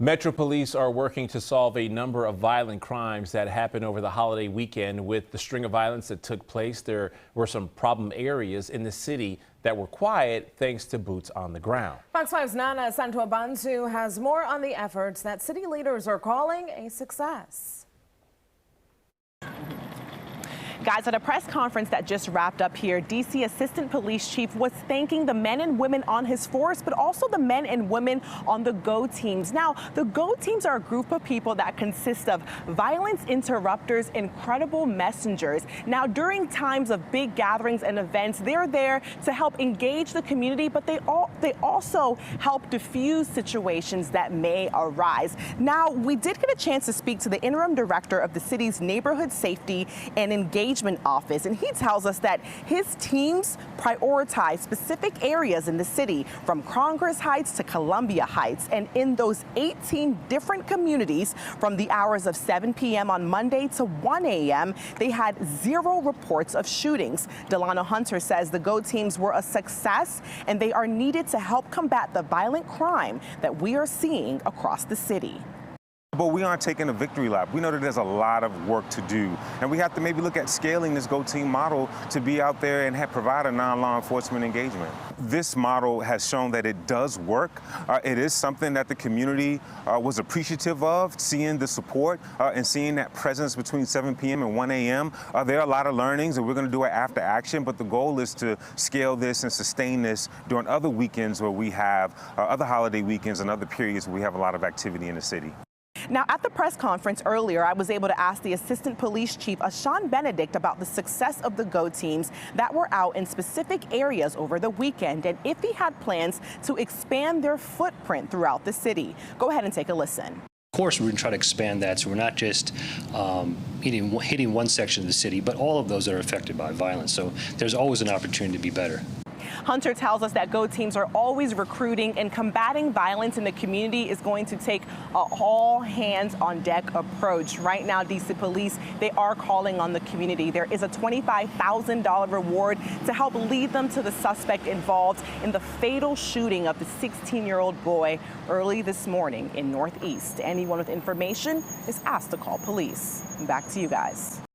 Metro Police are working to solve a number of violent crimes that happened over the holiday weekend. With the string of violence that took place, there were some problem areas in the city that were quiet thanks to boots on the ground. Fox 5's Nana Santoabantu has more on the efforts that city leaders are calling a success. Guys, at a press conference that just wrapped up here, D.C. Assistant Police Chief was thanking the men and women on his force, but also the men and women on the GO teams. Now, the GO teams are a group of people that consist of violence interrupters, incredible messengers. Now, during times of big gatherings and events, they're there to help engage the community, but they also help diffuse situations that may arise. Now, we did get a chance to speak to the interim director of the city's Neighborhood Safety and Engagement Office, and he tells us that his teams prioritize specific areas in the city, from Congress Heights to Columbia Heights, and in those 18 different communities from the hours of 7 p.m. on Monday to 1 a.m., they had 0 reports of shootings. Delano Hunter says the GO teams were a success, and they are needed to help combat the violent crime that we are seeing across the city. But we aren't taking a victory lap. We know that there's a lot of work to do, and we have to maybe look at scaling this GO team model to be out there and provide a non-law enforcement engagement. This model has shown that it does work. It is something that the community was appreciative of, seeing the support and seeing that presence between 7 p.m. and 1 a.m. There are a lot of learnings, and we're going to do it after action, but the goal is to scale this and sustain this during other weekends where we have other holiday weekends and other periods where we have a lot of activity in the city. Now, at the press conference earlier, I was able to ask the Assistant Police Chief, Sean Benedict, about the success of the GO teams that were out in specific areas over the weekend and if he had plans to expand their footprint throughout the city. Go ahead and take a listen. Of course, we're going to try to expand that, so we're not just hitting one section of the city, but all of those that are affected by violence. So there's always an opportunity to be better. Hunter tells us that GO teams are always recruiting, and combating violence in the community is going to take an all-hands-on-deck approach. Right now, D.C. Police, they are calling on the community. There is a $25,000 reward to help lead them to the suspect involved in the fatal shooting of the 16-year-old boy early this morning in Northeast. Anyone with information is asked to call police. Back to you guys.